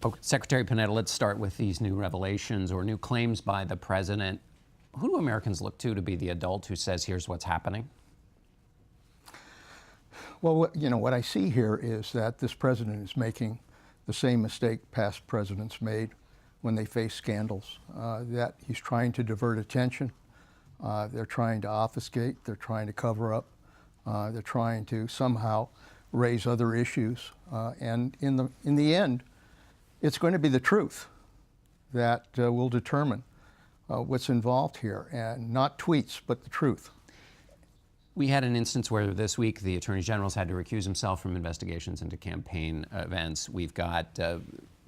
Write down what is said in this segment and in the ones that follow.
Okay, Secretary Panetta, let's start with these new revelations or new claims by the president. Who do Americans look to be the adult who says, here's what's happening? Well, what I see here is that this president is making the same mistake past presidents made when they face scandals, that he's trying to divert attention. They're trying to obfuscate. They're trying to cover up. They're trying to somehow raise other issues. And in the end, it's going to be the truth that will determine what's involved here, and not tweets, but the truth. We had an instance where this week the Attorney General's had to recuse himself from investigations into campaign events. We've got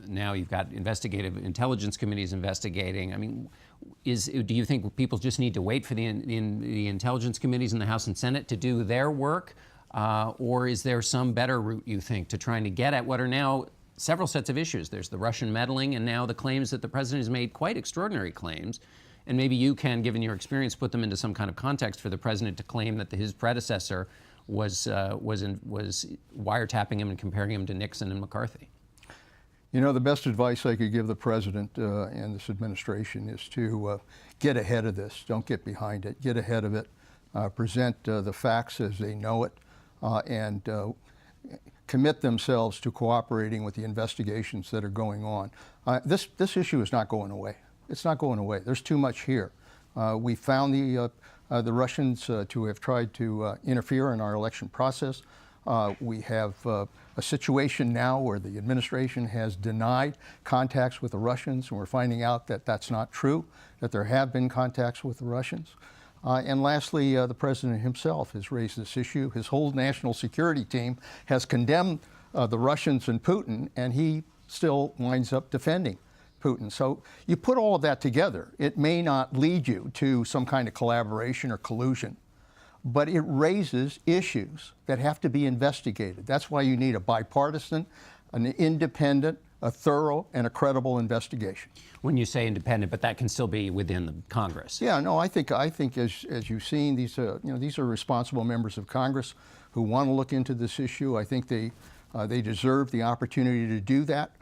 now you've got investigative intelligence committees investigating. I mean, do you think people just need to wait for the intelligence committees in the House and Senate to do their work, or is there some better route, you think, to trying to get at what are now several sets of issues? There's the Russian meddling, and now the claims that the president has made, quite extraordinary claims. And maybe you can, given your experience, put them into some kind of context for the president to claim that his predecessor was wiretapping him and comparing him to Nixon and McCarthy. You know, the best advice I could give the president and this administration is to get ahead of this. Don't get behind it. Get ahead of it. Present the facts as they know it, and commit themselves to cooperating with the investigations that are going on. This issue is not going away. It's not going away. There's too much here. We found the Russians to have tried to interfere in our election process. We have a situation now where the administration has denied contacts with the Russians, and we're finding out that that's not true, that there have been contacts with the Russians. And lastly, the president himself has raised this issue. His whole national security team has condemned the Russians and Putin, and he still winds up defending Putin. So you put all of that together, it may not lead you to some kind of collaboration or collusion, but it raises issues that have to be investigated. That's why you need a bipartisan, an independent, a thorough, and a credible investigation. When you say independent, but that can still be within the Congress. Yeah, no, I think as you've seen, these are responsible members of Congress who want to look into this issue. I think they deserve the opportunity to do that.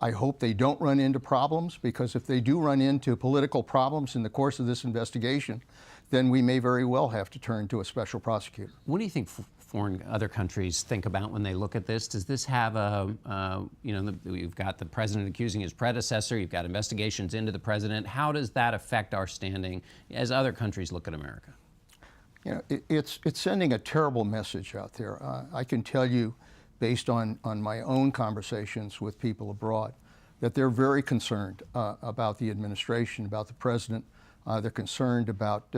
I hope they don't run into problems, because if they do run into political problems in the course of this investigation, then we may very well have to turn to a special prosecutor. What do you think other countries think about when they look at this? Does this have you've got the president accusing his predecessor, you've got investigations into the president. How does that affect our standing as other countries look at America? You know, it's sending a terrible message out there. I can tell you, based on my own conversations with people abroad, that they're very concerned about the administration, about the president. They're concerned about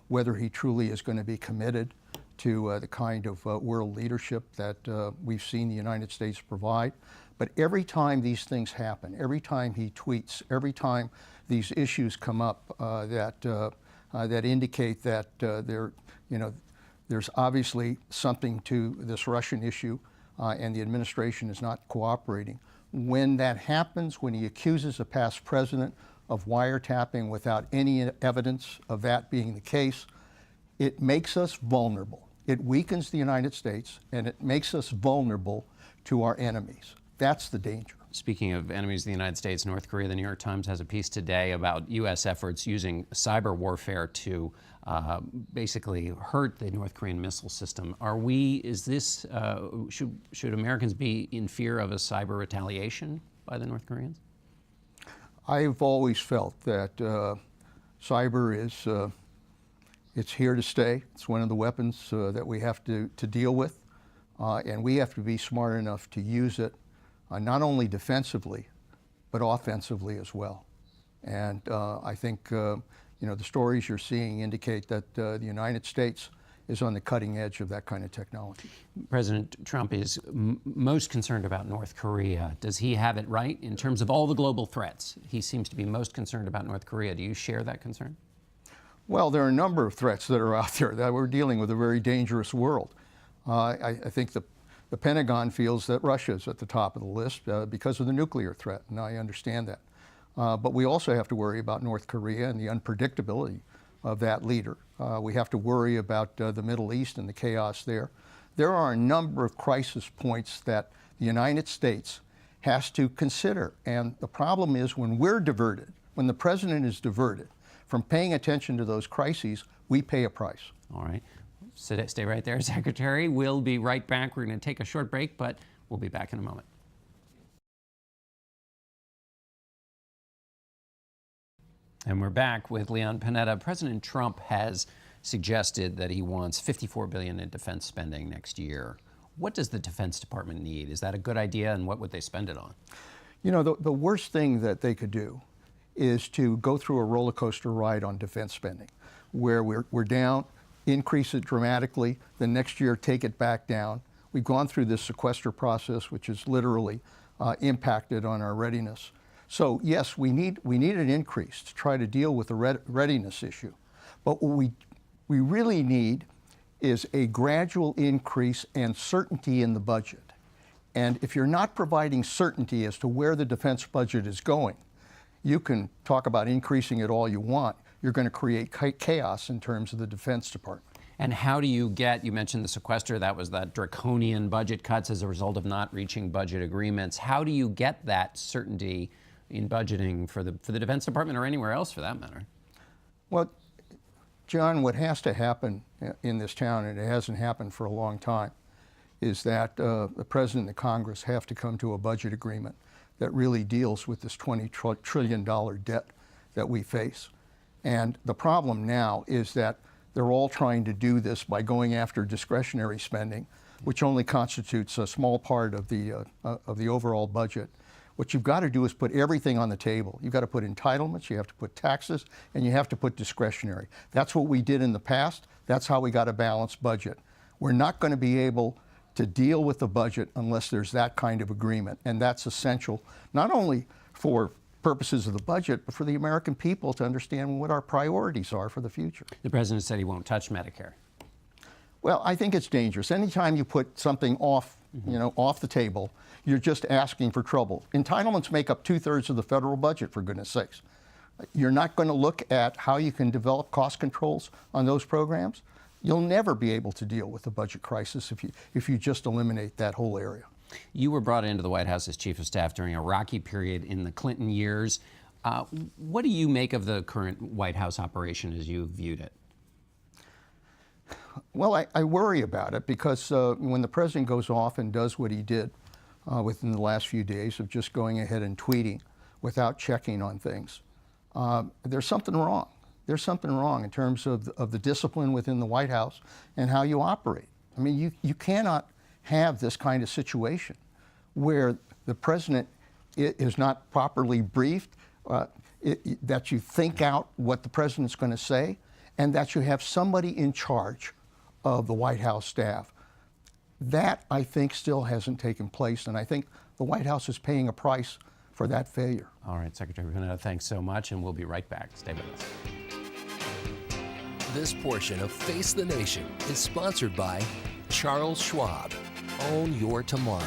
whether he truly is going to be committed to the kind of world leadership that we've seen the United States provide. But every time these things happen, every time he tweets, every time these issues come up that indicate that there's obviously something to this Russian issue, and the administration is not cooperating. When that happens, when he accuses a past president of wiretapping without any evidence of that being the case, it makes us vulnerable. It weakens the United States, and it makes us vulnerable to our enemies. That's the danger. Speaking of enemies of the United States, North Korea, the New York Times has a piece today about U.S. efforts using cyber warfare to basically hurt the North Korean missile system. Should Americans be in fear of a cyber retaliation by the North Koreans? I've always felt that cyber is it's here to stay. It's one of the weapons that we have to deal with, and we have to be smart enough to use it not only defensively, but offensively as well. And I think the stories you're seeing indicate that the United States is on the cutting edge of that kind of technology. President Trump is most concerned about North Korea. Does he have it right in terms of all the global threats? He seems to be most concerned about North Korea. Do you share that concern? Well, there are a number of threats that are out there, that we're dealing with a very dangerous world. I think the Pentagon feels that Russia's at the top of the list because of the nuclear threat, and I understand that. But we also have to worry about North Korea and the unpredictability of that leader. We have to worry about the Middle East and the chaos there. There are a number of crisis points that the United States has to consider. And the problem is when we're diverted, when the president is diverted from paying attention to those crises, we pay a price. All right. Stay right there, Secretary. We'll be right back. We're going to take a short break, but we'll be back in a moment. And we're back with Leon Panetta. President Trump has suggested that he wants $54 billion in defense spending next year. What does the Defense Department need? Is that a good idea, and what would they spend it on? You know, the worst thing that they could do is to go through a roller coaster ride on defense spending, where we're down, increase it dramatically, the next year take it back down. We've gone through this sequester process, which has literally impacted on our readiness. So yes, we need an increase to try to deal with the readiness issue. But what we really need is a gradual increase and certainty in the budget. And if you're not providing certainty as to where the defense budget is going, you can talk about increasing it all you want. You're going to create chaos in terms of the Defense Department. And how do you get, you mentioned the sequester, that was that draconian budget cuts as a result of not reaching budget agreements. How do you get that certainty in budgeting for the Defense Department or anywhere else for that matter? Well, John, what has to happen in this town, and it hasn't happened for a long time, is that the President and the Congress have to come to a budget agreement that really deals with this $20 trillion debt that we face. And the problem now is that they're all trying to do this by going after discretionary spending, which only constitutes a small part of the overall budget. What you've got to do is put everything on the table. You've got to put entitlements, you have to put taxes, and you have to put discretionary. That's what we did in the past. That's how we got a balanced budget. We're not going to be able to deal with the budget unless there's that kind of agreement. And that's essential, not only for purposes of the budget, but for the American people to understand what our priorities are for the future. The president said he won't touch Medicare. Well, I think it's dangerous. Anytime you put something off, off the table, you're just asking for trouble. Entitlements make up 2/3 of the federal budget, for goodness sakes. You're not going to look at how you can develop cost controls on those programs. You'll never be able to deal with the budget crisis if you just eliminate that whole area. You were brought into the White House as chief of staff during a rocky period in the Clinton years. What do you make of the current White House operation as you viewed it? Well, I worry about it because when the president goes off and does what he did within the last few days of just going ahead and tweeting without checking on things, there's something wrong. There's something wrong in terms of the discipline within the White House and how you operate. I mean, you cannot have this kind of situation where the president is not properly briefed, that you think out what the president's going to say, and that you have somebody in charge of the White House staff. That, I think, still hasn't taken place, and I think the White House is paying a price for that failure. All right, Secretary Panetta, thanks so much, and we'll be right back. Stay with us. This portion of Face the Nation is sponsored by Charles Schwab. Own your tomorrow.